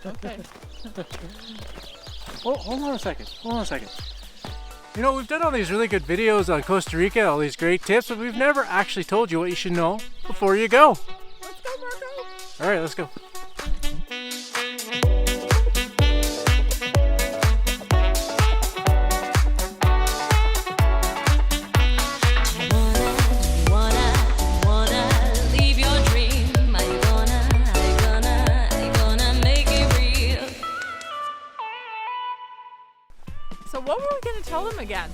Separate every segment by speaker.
Speaker 1: Okay.
Speaker 2: Oh, hold on a second. You know, we've done all these really good videos on Costa Rica, all these great tips, but we've never actually told you what you should know before you go.
Speaker 1: Let's go, Marco.
Speaker 2: All right, let's go.
Speaker 1: So what were we going to tell them again?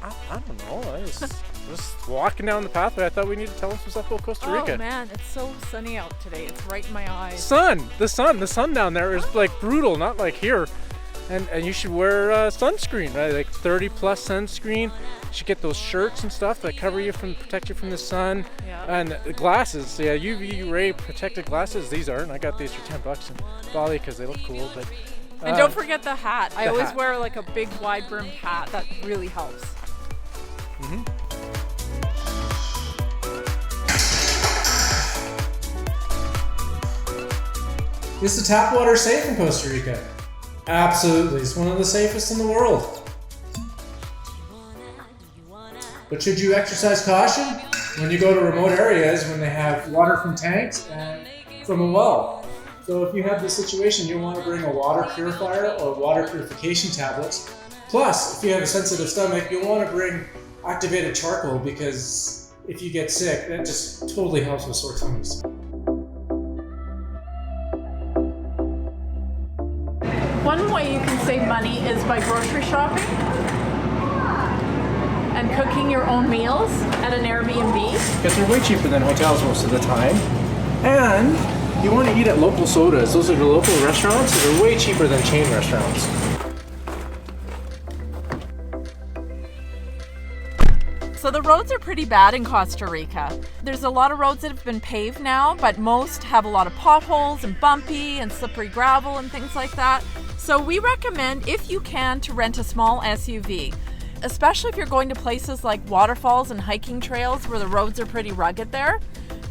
Speaker 2: I don't know. I was just walking down the pathway. I thought we needed to tell them some stuff about Costa Rica.
Speaker 1: Oh man, it's so sunny out today. It's right in my eyes.
Speaker 2: The sun down there is like brutal, not like here. And you should wear sunscreen, right? Like 30 plus sunscreen. You should get those shirts and stuff that cover you protect you from the sun.
Speaker 1: Yeah.
Speaker 2: And the glasses, yeah, UV ray protected glasses. These aren't. I got these for $10 in Bali because they look cool. But
Speaker 1: And don't forget the hat. I always
Speaker 2: hat.
Speaker 1: wear like a big wide brimmed hat. That really helps.
Speaker 2: Mm-hmm. Is the tap water safe in Costa Rica? Absolutely. It's one of the safest in the world. But should you exercise caution when you go to remote areas when they have water from tanks and from a well? So if you have this situation, you'll want to bring a water purifier or water purification tablets. Plus, if you have a sensitive stomach, you'll want to bring activated charcoal because if you get sick, that just totally helps with sore tummies.
Speaker 1: One way you can save money is by grocery shopping and cooking your own meals at an Airbnb.
Speaker 2: Because they're way cheaper than hotels most of the time. And you want to eat at local sodas. Those are the local restaurants that are way cheaper than chain restaurants.
Speaker 1: So the roads are pretty bad in Costa Rica. There's a lot of roads that have been paved now, but most have a lot of potholes and bumpy and slippery gravel and things like that. So we recommend, if you can, to rent a small SUV, especially if you're going to places like waterfalls and hiking trails where the roads are pretty rugged there.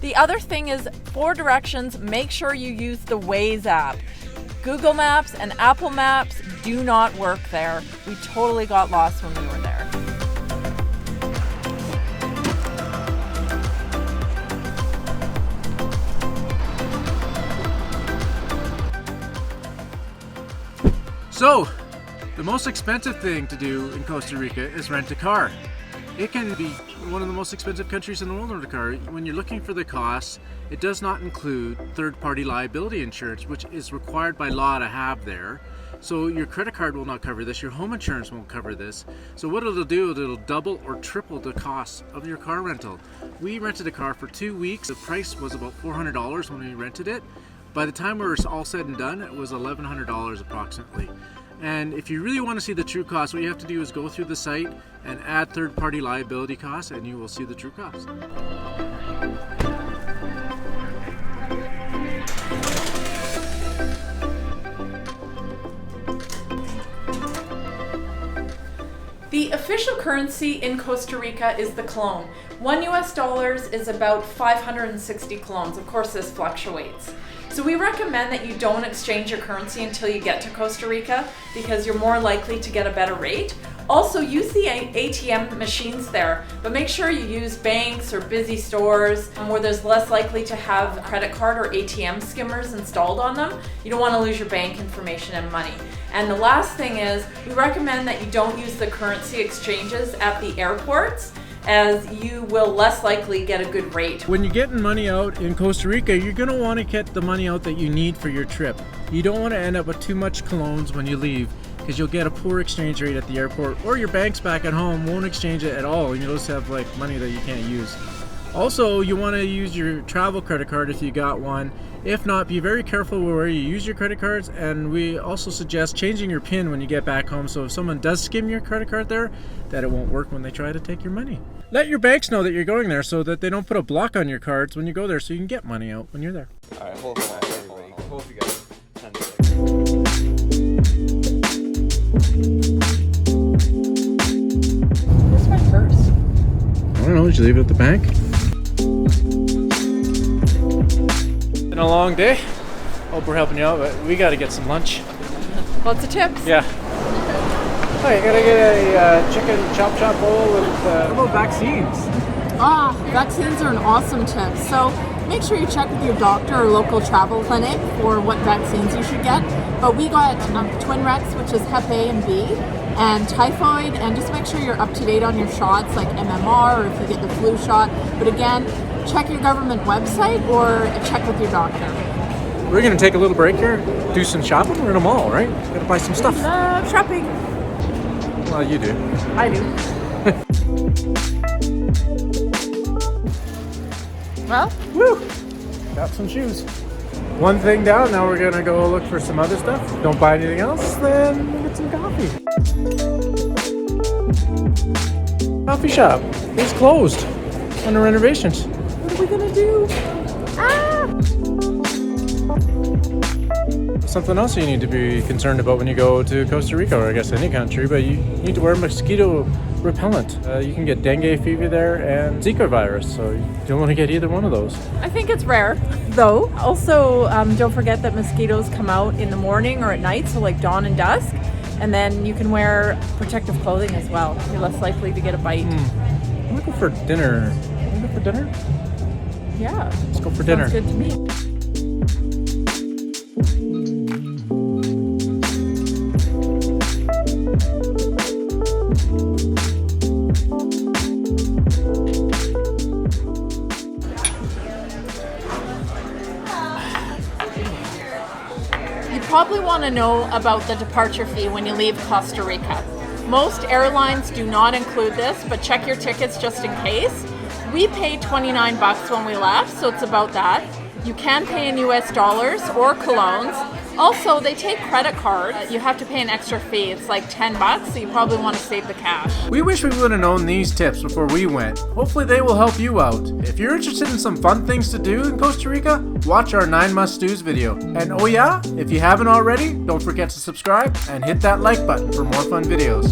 Speaker 1: The other thing is, for directions, make sure you use the Waze app. Google Maps and Apple Maps do not work there. We totally got lost when we were there.
Speaker 2: So, the most expensive thing to do in Costa Rica is rent a car. It can be one of the most expensive countries in the world to rent a car. When you're looking for the costs, it does not include third-party liability insurance, which is required by law to have there. So your credit card will not cover this, your home insurance won't cover this. So what it'll do, it'll double or triple the cost of your car rental. We rented a car for 2 weeks. The price was about $400 when we rented it. By the time we were all said and done, it was $1,100 approximately. And if you really want to see the true cost, what you have to do is go through the site and add third-party liability costs, and you will see the true cost.
Speaker 1: The official currency in Costa Rica is the clone. $1 is about 560 clones. Of course, this fluctuates. So we recommend that you don't exchange your currency until you get to Costa Rica because you're more likely to get a better rate. Also, use the ATM machines there, but make sure you use banks or busy stores where there's less likely to have credit card or ATM skimmers installed on them. You don't want to lose your bank information and money. And the last thing is, we recommend that you don't use the currency exchanges at the airports, as you will less likely get a good rate.
Speaker 2: When you're getting money out in Costa Rica, you're going to want to get the money out that you need for your trip. You don't want to end up with too much colones when you leave, because you'll get a poor exchange rate at the airport, or your banks back at home won't exchange it at all, and you'll just have like money that you can't use. Also, you want to use your travel credit card if you got one. If not, be very careful where you use your credit cards, and we also suggest changing your PIN when you get back home, so if someone does skim your credit card there, that it won't work when they try to take your money. Let your banks know that you're going there so that they don't put a block on your cards when you go there, so you can get money out when you're there.
Speaker 3: Alright, hold on, everybody. Hold you guys 10 seconds.
Speaker 1: Where's my purse?
Speaker 2: I don't know, did you leave it at the bank? Been a long day. Hope we're helping you out, but we gotta get some lunch.
Speaker 1: Lots of tips.
Speaker 2: Yeah. Oh, you gotta get a chicken chop bowl with what about vaccines?
Speaker 1: Vaccines are an awesome tip. So make sure you check with your doctor or local travel clinic for what vaccines you should get. But we got Twinrex, which is Hep A and B, and typhoid, and just make sure you're up to date on your shots like MMR or if you get the flu shot. But again, check your government website or check with your doctor.
Speaker 2: We're gonna take a little break here, do some shopping. We're in a mall, right? Gotta buy some stuff.
Speaker 1: Love shopping.
Speaker 2: Well, you do.
Speaker 1: I do. Well,
Speaker 2: woo! Got some shoes. One thing down, now we're gonna go look for some other stuff. Don't buy anything else, then we'll get some coffee. Coffee shop. It's closed. Under renovations.
Speaker 1: What are we gonna do?
Speaker 2: Something else you need to be concerned about when you go to Costa Rica, or I guess any country, but you need to wear mosquito repellent. You can get dengue fever there and Zika virus, so you don't want to get either one of those.
Speaker 1: I think it's rare, though. Also, don't forget that mosquitoes come out in the morning or at night, so like dawn and dusk. And then you can wear protective clothing as well. You're less likely to get a bite.
Speaker 2: I'm looking for dinner. Want to go for dinner?
Speaker 1: Yeah.
Speaker 2: Let's go for dinner.
Speaker 1: Sounds good to me. Probably want to know about the departure fee when you leave Costa Rica. Most airlines do not include this, but check your tickets just in case. We paid $29 when we left, so it's about that. You can pay in US dollars or colognes. Also, they take credit cards. You have to pay an extra fee. It's like $10, so you probably want to save the cash.
Speaker 2: We wish we would have known these tips before we went. Hopefully they will help you out. If you're interested in some fun things to do in Costa Rica, watch our 9 must-dos video. And oh yeah, if you haven't already, don't forget to subscribe and hit that like button for more fun videos.